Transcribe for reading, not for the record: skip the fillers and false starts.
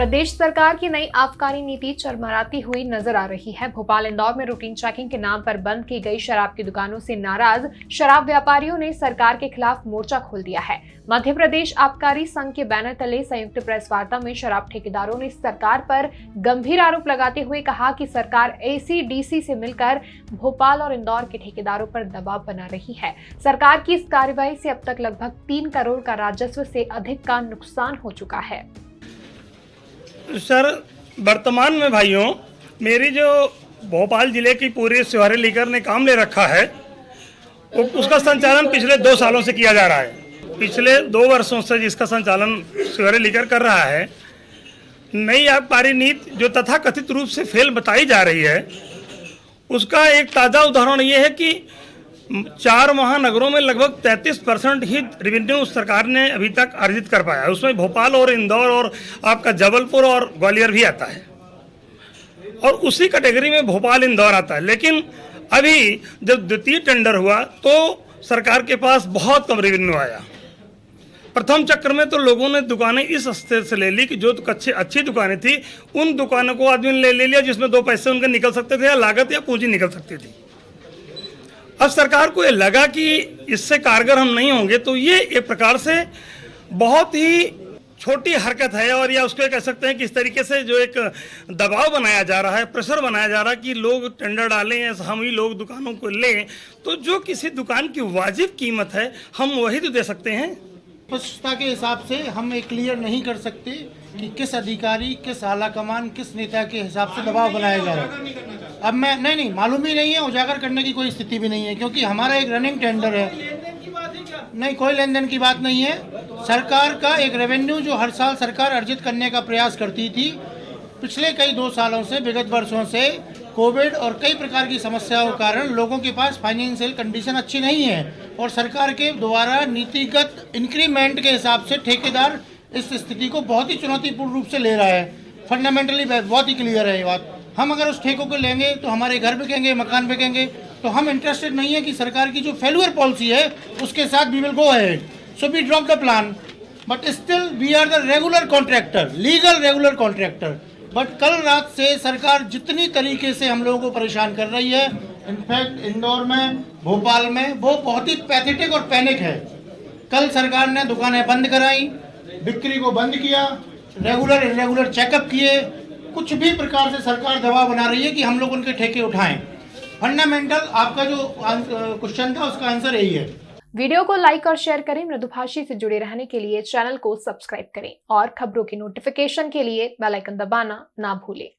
प्रदेश सरकार की नई आबकारी नीति चरमराती हुई नजर आ रही है। भोपाल इंदौर में रूटीन चेकिंग के नाम पर बंद की गई शराब की दुकानों से नाराज शराब व्यापारियों ने सरकार के खिलाफ मोर्चा खोल दिया है। मध्य प्रदेश आबकारी संघ के बैनर तले संयुक्त प्रेस वार्ता में शराब ठेकेदारों ने सरकार पर गंभीर आरोप लगाते हुए कहा कि सरकार एसीडीसी से मिलकर भोपाल और इंदौर के ठेकेदारों पर दबाव बना रही है। सरकार की इस कार्रवाई से अब तक लगभग 3 करोड़ का राजस्व से अधिक का नुकसान हो चुका है। सर, वर्तमान में भाइयों, मेरी जो भोपाल जिले की पूरी सिवारे लीकर ने काम ले रखा है उसका संचालन पिछले 2 सालों से किया जा रहा है। पिछले 2 वर्षों से जिसका संचालन सिवारे लीकर कर रहा है, नई आबकारी नीति जो तथाकथित रूप से फेल बताई जा रही है, उसका एक ताज़ा उदाहरण ये है कि 4 महानगरों में लगभग 33% ही रेवेन्यू सरकार ने अभी तक अर्जित कर पाया है। उसमें भोपाल और इंदौर और आपका जबलपुर और ग्वालियर भी आता है और उसी कैटेगरी में भोपाल इंदौर आता है। लेकिन अभी जब द्वितीय टेंडर हुआ तो सरकार के पास बहुत कम रेवेन्यू आया। प्रथम चक्र में तो लोगों ने दुकानें इस स्तर से ले ली कि जो अच्छी दुकानें थी उन दुकानों को आदमी ने ले लिया जिसमें 2 पैसे उनके निकल सकते थे या लागत या पूंजी निकल सकती थी। अब सरकार को ये लगा कि इससे कारगर हम नहीं होंगे, तो ये एक प्रकार से बहुत ही छोटी हरकत है और या उसको कह सकते हैं कि इस तरीके से जो एक दबाव बनाया जा रहा है, प्रेशर बनाया जा रहा है कि लोग टेंडर डालें, हम ही लोग दुकानों को लें, तो जो किसी दुकान की वाजिब कीमत है हम वही तो दे सकते हैं। स्पष्टता के हिसाब से हम एक क्लियर नहीं कर सकते कि किस अधिकारी, किस आला कमान, किस नेता के हिसाब से दबाव बनाया जा रहा है। अब मैं नहीं मालूम ही नहीं है, उजागर करने की कोई स्थिति भी नहीं है, क्योंकि हमारा एक रनिंग टेंडर है। नहीं, कोई लेन देन की बात नहीं है। सरकार का एक रेवेन्यू जो हर साल सरकार अर्जित करने का प्रयास करती थी, पिछले कई 2 सालों से, विगत वर्षों से कोविड और कई प्रकार की समस्याओं के कारण लोगों के पास फाइनेंशियल कंडीशन अच्छी नहीं है और सरकार के द्वारा नीतिगत इंक्रीमेंट के हिसाब से ठेकेदार इस स्थिति को बहुत ही चुनौतीपूर्ण रूप से ले रहा है। फंडामेंटली बहुत ही क्लियर है ये बात। हम अगर उस ठेकों को लेंगे तो हमारे घर बिकेंगे, मकान बिकेंगे, तो हम इंटरेस्टेड नहीं है कि सरकार की जो फेल्यूर पॉलिसी है उसके साथ we will go ahead. So we drop the plan, but still we are the regular contractor, legal regular contractor. But कल रात से सरकार जितनी तरीके से हम लोगों को परेशान कर रही है, इनफैक्ट इंदौर में, भोपाल में, वो बहुत ही पैथेटिक और पैनिक है। कल सरकार ने दुकानें बंद कराई, बिक्री को बंद किया, रेगुलर इरेगुलर चेकअप किए, कुछ भी प्रकार से सरकार दबाव बना रही है कि हम लोग उनके ठेके उठाएं। फंडामेंटल आपका जो क्वेश्चन था उसका आंसर यही है। वीडियो को लाइक और शेयर करें। मृदुभाषी से जुड़े रहने के लिए चैनल को सब्सक्राइब करें और खबरों की नोटिफिकेशन के लिए बेल आइकन दबाना ना भूलें।